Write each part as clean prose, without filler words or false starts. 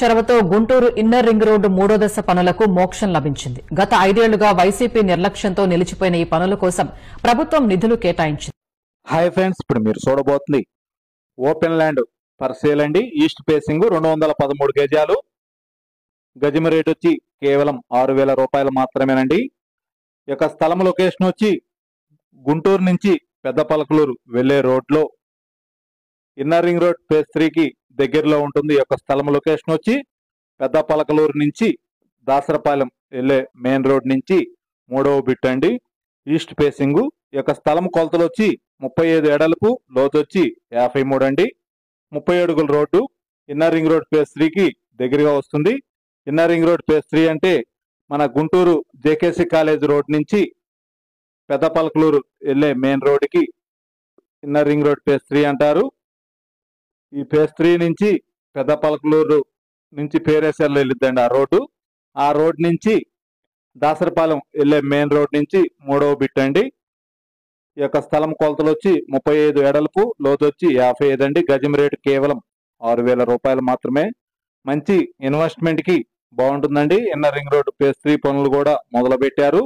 చొరవతో Guntur inner ring road మూడో దశ పనులకు మోక్షం లభించింది. గత 5 ఏళ్లుగా వైసీపీ నిర్లక్ష్యంతో నిలిచిపోయిన ఈ పనుల కోసం ప్రభుత్వం నిధులు కేటాయించింది. హాయ్ ఫ్రెండ్స్, ఇప్పుడు మీరు చూడబోతుంది ఓపెన్ ల్యాండ్ ఫర్ సేల్ అండి. ఈస్ట్ ఫేసింగ్ 213 గజాలు. గజం రేట్ వచ్చి కేవలం 6,000 రూపాయలు మాత్రమేనండి. ఈ యొక్క స్థలం లొకేషన్ వచ్చి గుంటూరు నుంచి పెద్ద పలకలూరు వెళ్లే రోడ్లో ఇన్నర్ రింగ్ రోడ్ ఫేజ్ 3కి దగ్గరలో ఉంటుంది. ఈ యొక్క స్థలం లొకేషన్ వచ్చి పెద్ద పలకలూరు నుంచి దాసరపాలెం వెళ్లే మెయిన్ రోడ్ నుంచి 3వ బిట్ అండి. East facing. ఈ యొక్క స్థలం కొలతలు వచ్చి 35 ఎడలకు, లోతు వచ్చి 53 అండి. 30 అడుగుల road inner ring road phase 3కి దగ్గరగా వస్తుంది. ఇన్నర్ రింగ్ రోడ్ ఫేజ్ 3 అంటే మన గుంటూరు జేకేసీ కాలేజ్ రోడ్ నుంచి పెద్ద పలకలూరు వెళ్లే మెయిన్ రోడ్డుకి ఇన్నర్ రింగ్ రోడ్ ఫేజ్ 3 అంటారు. ఈ ఫేజ్ 3 నుంచి పెద్ద పలకలూరు నుంచి పేరేసర్లు వెళ్ళిద్దండి ఆ రోడ్డు. ఆ రోడ్ నుంచి దాసరపాలెం వెళ్లే మెయిన్ రోడ్ నుంచి 3వ బిట్ అండి. ఈ యొక్క స్థలం కొలతలు వచ్చి 35 ఎడల్పు, లోతు వచ్చి 55 అండి. గజం రేటు కేవలం 6,000 రూపాయలు మాత్రమే. మంచి ఇన్వెస్ట్మెంట్ కి బాగుంటుందండి. ఇన్నర్ రింగ్ రోడ్ ఫేజ్ 3 పనులు కూడా మొదలు పెట్టారు.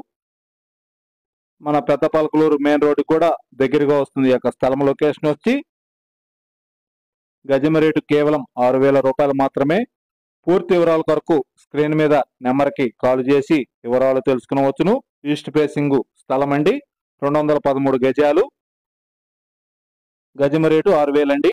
మన పెద్ద పలకలూరు మెయిన్ రోడ్డు కూడా దగ్గరగా వస్తుంది. ఈ యొక్క స్థలం లొకేషన్ వచ్చి గజం రేటు కేవలం 6,000 రూపాయలు మాత్రమే. పూర్తి వివరాల కొరకు స్క్రీన్ మీద నెంబర్కి కాల్ చేసి వివరాలు తెలుసుకునవచ్చును. ఈస్ట్ ఫేసింగ్ స్థలం అండి. 213 గజాలు. గజం రేటు 6,000 అండి.